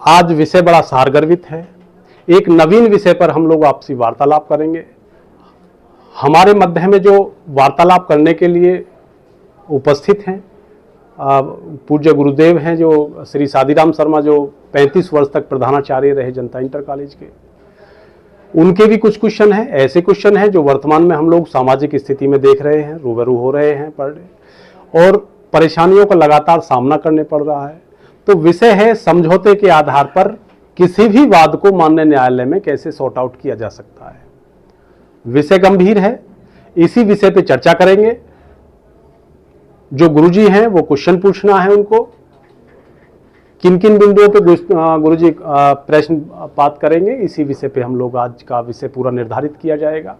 आज विषय बड़ा सारगर्भित है। एक नवीन विषय पर हम लोग आपसी वार्तालाप करेंगे। हमारे मध्य में जो वार्तालाप करने के लिए उपस्थित हैं पूज्य गुरुदेव हैं जो श्री सादीराम शर्मा, जो 35 वर्ष तक प्रधानाचार्य रहे जनता इंटर कॉलेज के। उनके भी कुछ क्वेश्चन हैं, ऐसे क्वेश्चन हैं जो वर्तमान में हम लोग सामाजिक स्थिति में देख रहे हैं, रूबरू हो रहे हैं पर डे, और परेशानियों का लगातार सामना करने पड़ रहा है। तो विषय है समझौते के आधार पर किसी भी वाद को माननीय न्यायालय में कैसे सॉर्ट आउट किया जा सकता है। विषय गंभीर है, इसी विषय पे चर्चा करेंगे। जो गुरुजी हैं वो क्वेश्चन पूछना है उनको, किन किन बिंदुओं पे गुरुजी प्रश्नपात करेंगे, इसी विषय पे हम लोग आज का विषय पूरा निर्धारित किया जाएगा।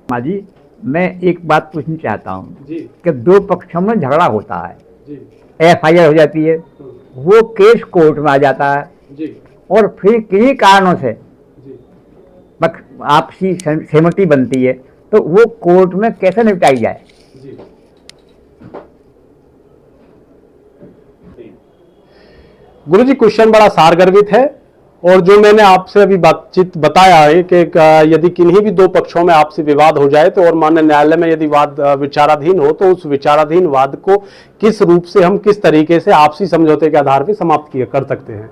जी, मैं एक बात पूछना चाहता हूँ कि दो पक्षों में झगड़ा होता है, FIR हो जाती है, वो केस कोर्ट में आ जाता है और फिर किन्हीं कारणों से आपसी सहमति बनती है, तो वो कोर्ट में कैसे निपटाई जाए? गुरुजी, क्वेश्चन बड़ा सारगर्भित है और जो मैंने आपसे अभी बातचीत बताया है कि यदि किन्हीं भी दो पक्षों में आपसी विवाद हो जाए तो और माननीय न्यायालय में यदि वाद विचाराधीन हो तो उस विचाराधीन वाद को किस रूप से हम किस तरीके से आपसी समझौते के आधार पर समाप्त कर सकते हैं।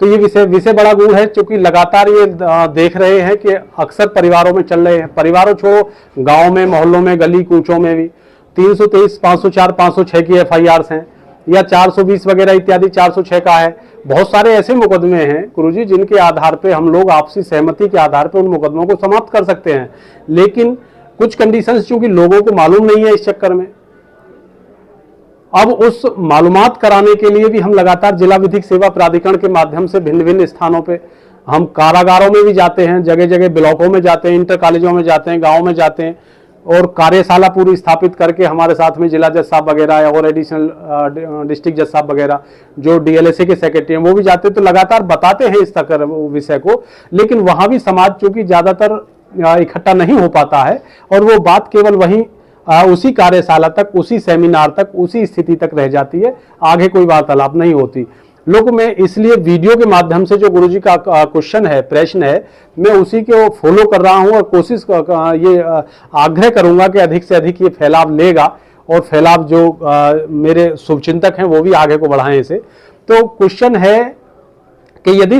तो ये विषय बड़ा गूढ़ है, क्योंकि लगातार ये देख रहे हैं कि अक्सर परिवारों में चल रहे हैं। परिवारों छोड़ो, गाँव में, मोहल्लों में, गली कूचों में भी 323, 504, 506 की FIRs हैं या 420 वगैरह इत्यादि 406 का है। बहुत सारे ऐसे मुकदमे हैं गुरुजी जिनके आधार पे हम लोग आपसी सहमति के आधार पे उन मुकदमों को समाप्त कर सकते हैं, लेकिन कुछ कंडीशंस चूंकि लोगों को मालूम नहीं है, इस चक्कर में अब उस मालूमात कराने के लिए भी हम लगातार जिला विधिक सेवा प्राधिकरण के माध्यम से भिन्न भिन्न स्थानों पे हम कारागारों में भी जाते हैं, जगह जगह ब्लॉकों में जाते हैं, इंटर कॉलेजों में जाते हैं, गाँव में जाते हैं और कार्यशाला पूरी स्थापित करके हमारे साथ में जिला जज साहब वगैरह और एडिशनल डिस्ट्रिक्ट जज साहब वगैरह जो DLSA के सेक्रेटरी हैं वो भी जाते हैं, तो लगातार बताते हैं इस तक विषय को। लेकिन वहाँ भी समाज चूंकि ज़्यादातर इकट्ठा नहीं हो पाता है और वो बात केवल वहीं उसी कार्यशाला तक, उसी सेमिनार तक, उसी स्थिति तक रह जाती है, आगे कोई वार्तालाप नहीं होती। लोग मैं इसलिए वीडियो के माध्यम से जो गुरुजी का क्वेश्चन है, प्रश्न है, मैं उसी को फॉलो कर रहा हूं और कोशिश ये आग्रह करूंगा कि अधिक से अधिक ये फैलाव लेगा और फैलाव जो मेरे शुभचिंतक हैं वो भी आगे को बढ़ाएं इसे। तो क्वेश्चन है कि यदि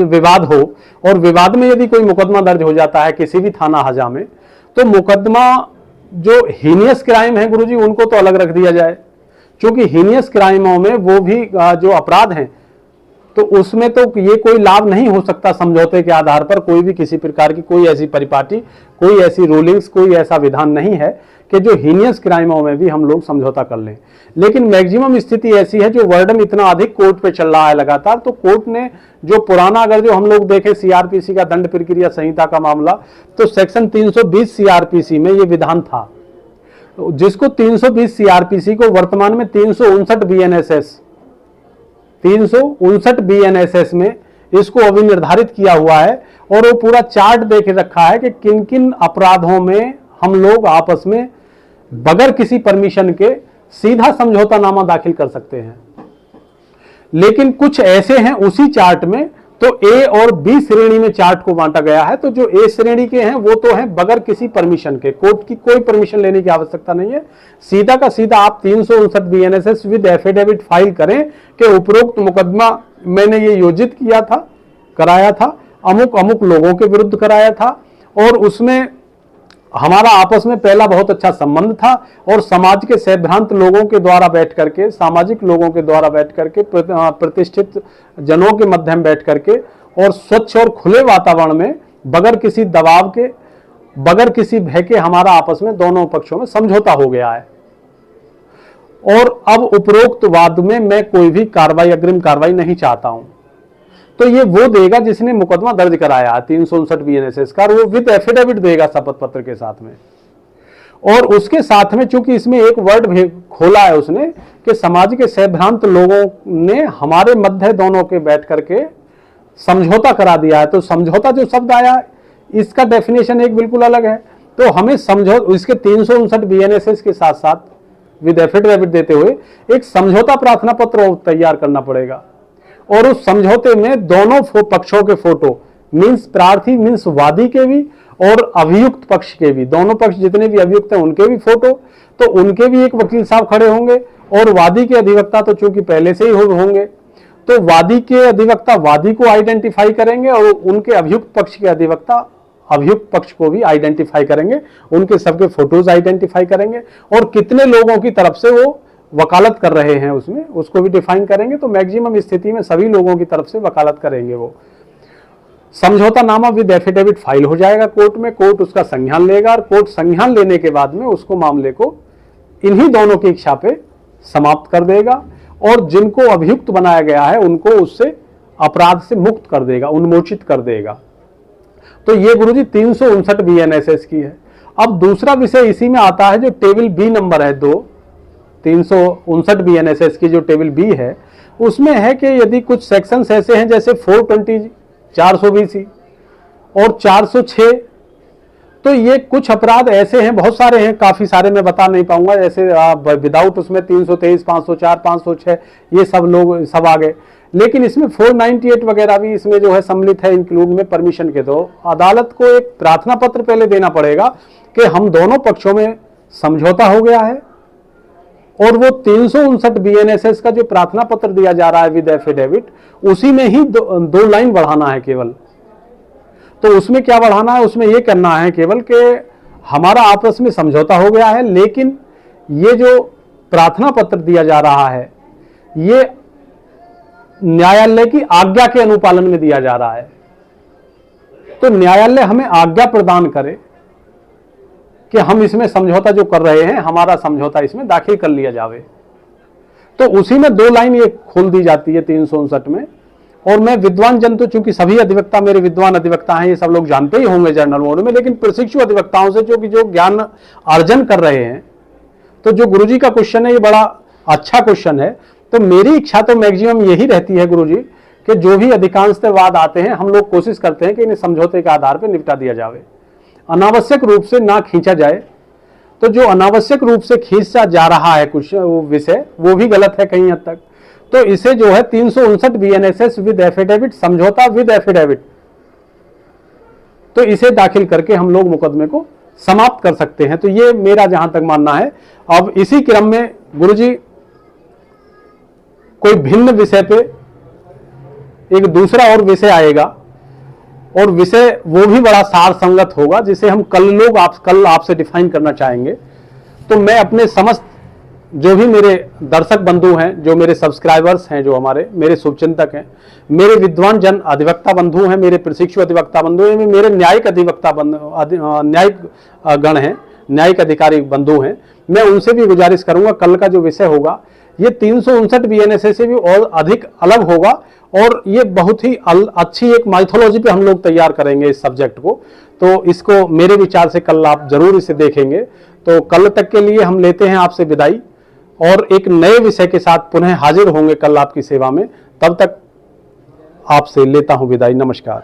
विवाद हो और विवाद में यदि कोई मुकदमा दर्ज हो जाता है किसी भी थाना हजा में, तो मुकदमा जो हीनियस क्राइम है गुरुजी उनको तो अलग रख दिया जाए, क्योंकि हीनियस क्राइमों में वो भी जो अपराध हैं तो उसमें तो ये कोई लाभ नहीं हो सकता समझौते के आधार पर। कोई भी किसी प्रकार की कोई ऐसी परिपाटी, कोई ऐसी रूलिंग्स, कोई ऐसा विधान नहीं है कि जो हीनियस क्राइमों में भी हम लोग समझौता कर लें। लेकिन मैक्सिमम स्थिति ऐसी है जो वर्डन इतना अधिक कोर्ट पे चल रहा है लगातार, तो कोर्ट ने जो पुराना, अगर जो हम लोग देखें CRPC का दंड प्रक्रिया संहिता का मामला, तो सेक्शन 320 CRPC में ये विधान था, जिसको 320 CRPC को वर्तमान में 359 BNSS में इसको अभी निर्धारित किया हुआ है और वो पूरा चार्ट देख रखा है कि किन किन अपराधों में हम लोग आपस में बगैर किसी परमिशन के सीधा समझौतानामा दाखिल कर सकते हैं। लेकिन कुछ ऐसे हैं उसी चार्ट में, तो A और B श्रेणी में चार्ट को बांटा गया है। तो जो A श्रेणी के हैं वो तो हैं बगैर किसी परमिशन के, कोर्ट की कोई परमिशन लेने की आवश्यकता नहीं है, सीधा का सीधा आप 359 BNSS विद एफिडेविट फाइल करें कि उपरोक्त मुकदमा मैंने ये योजित किया था, कराया था, अमुक अमुक लोगों के विरुद्ध कराया था और उसमें हमारा आपस में पहला बहुत अच्छा संबंध था और समाज के सैद्धांत लोगों के द्वारा बैठ करके, सामाजिक लोगों के द्वारा बैठ करके, प्रतिष्ठित जनों के मध्य में बैठ करके और स्वच्छ और खुले वातावरण में बगैर किसी दबाव के, बगैर किसी भय के हमारा आपस में दोनों पक्षों में समझौता हो गया है। और अब उपरोक्त वाद में मैं कोई भी कार्रवाई, अग्रिम कार्रवाई नहीं चाहता हूं। तो ये वो देगा जिसने मुकदमा दर्ज कराया 359 BNSS का, और वो विद एफिडेविट देगा शपथ पत्र के साथ में। और उसके साथ में चूंकि इसमें एक वर्ड भी खोला है उसने कि समाज के सैद्धांत लोगों ने हमारे मध्य दोनों के बैठ करके समझौता करा दिया है। तो समझौता जो शब्द आया इसका डेफिनेशन एक बिल्कुल अलग है। तो हमें समझौता, इसके 359 BNSS के साथ साथ विद एफिडेविट देते हुए एक समझौता प्रार्थना पत्र तैयार करना पड़ेगा। और उस समझौते में दोनों पक्षों के फोटो, मींस प्रार्थी मींस वादी के भी और अभियुक्त पक्ष के भी, दोनों पक्ष जितने भी अभियुक्त हैं उनके भी फोटो, तो उनके भी एक वकील साहब खड़े होंगे और वादी के अधिवक्ता तो चूंकि पहले से ही होंगे, तो वादी के अधिवक्ता वादी को आइडेंटिफाई करेंगे और उनके अभियुक्त पक्ष के अधिवक्ता अभियुक्त पक्ष को भी आइडेंटिफाई करेंगे, उनके सबके फोटोज आइडेंटिफाई करेंगे और कितने लोगों की तरफ से वो वकालत कर रहे हैं उसमें उसको भी डिफाइन करेंगे। तो मैक्सिमम स्थिति में सभी लोगों की तरफ से वकालत करेंगे। वो समझौता नामा विद एफिडेविट फाइल हो जाएगा कोर्ट में, कोर्ट उसका संज्ञान लेगा और कोर्ट संज्ञान लेने के बाद में उसको मामले को इन्हीं दोनों की इच्छा पे समाप्त कर देगा और जिनको अभियुक्त बनाया गया है उनको उससे अपराध से मुक्त कर देगा, उन्मोचित कर देगा। तो ये गुरुजी 359 BNSS की है। अब दूसरा विषय इसी में आता है जो टेबल बी नंबर है 2, 359 BNSS की जो टेबल बी है उसमें है कि यदि कुछ सेक्शंस ऐसे हैं जैसे 420 420 और 406, तो ये कुछ अपराध ऐसे हैं, बहुत सारे हैं, काफी सारे मैं बता नहीं पाऊंगा, जैसे विदाउट उसमें 323 504 506 ये सब लोग सब आ गए, लेकिन इसमें 498 वगैरह भी इसमें जो है सम्मिलित है इंक्लूड में परमिशन के। तो अदालत को एक प्रार्थना पत्र पहले देना पड़ेगा कि हम दोनों पक्षों में समझौता हो गया है और वो 359 BNSS का जो प्रार्थना पत्र दिया जा रहा है विद एफिडेविट उसी में ही दो लाइन बढ़ाना है केवल। तो उसमें क्या बढ़ाना है, उसमें ये करना है केवल कि हमारा आपस में समझौता हो गया है, लेकिन ये जो प्रार्थना पत्र दिया जा रहा है ये न्यायालय की आज्ञा के अनुपालन में दिया जा रहा है। तो न्यायालय हमें आज्ञा प्रदान करे कि हम इसमें समझौता जो कर रहे हैं हमारा समझौता इसमें दाखिल कर लिया जावे। तो उसी में 2 लाइन ये खोल दी जाती है 359 में। और मैं विद्वान जन तो चूंकि सभी अधिवक्ता मेरे विद्वान अधिवक्ता हैं, ये सब लोग जानते ही होंगे जर्नल मोड में, लेकिन प्रशिक्षु अधिवक्ताओं से जो ज्ञान अर्जन कर रहे हैं, तो जो गुरुजी का क्वेश्चन है ये बड़ा अच्छा क्वेश्चन है। तो मेरी इच्छा तो मैक्सिमम यही रहती है गुरुजी कि जो भी अधिकांशतः वाद आते हैं हम लोग कोशिश करते हैं कि इन्हें समझौते के आधार पर निपटा दिया जावे, अनावश्यक रूप से ना खींचा जाए। तो जो अनावश्यक रूप से खींचा जा रहा है कुछ विषय वो भी गलत है कहीं हद तक। तो इसे जो है 359 BNSS विद एफिडेविट, समझौता विद एफिडेविट, तो इसे दाखिल करके हम लोग मुकदमे को समाप्त कर सकते हैं। तो ये मेरा जहां तक मानना है। अब इसी क्रम में गुरुजी कोई भिन्न विषय पे एक दूसरा और विषय आएगा और विषय वो भी बड़ा सार संगत होगा जिसे हम कल आपसे डिफाइन करना चाहेंगे। तो मैं अपने समस्त जो भी मेरे दर्शक बंधु हैं, जो मेरे सब्सक्राइबर्स हैं, जो मेरे शुभचिंतक हैं, मेरे विद्वान जन अधिवक्ता बंधु हैं, मेरे प्रशिक्षु अधिवक्ता बंधु हैं, मेरे न्यायिक न्यायिक गण हैं, न्यायिक अधिकारी बंधु हैं, मैं उनसे भी गुजारिश करूंगा कल का जो विषय होगा ये 359 BNSS से भी और अधिक अलग होगा और ये बहुत ही अच्छी एक माइथोलॉजी पे हम लोग तैयार करेंगे इस सब्जेक्ट को। तो इसको मेरे विचार से कल आप जरूर इसे देखेंगे। तो कल तक के लिए हम लेते हैं आपसे विदाई और एक नए विषय के साथ पुनः हाजिर होंगे कल आपकी सेवा में। तब तक आपसे लेता हूं विदाई। नमस्कार।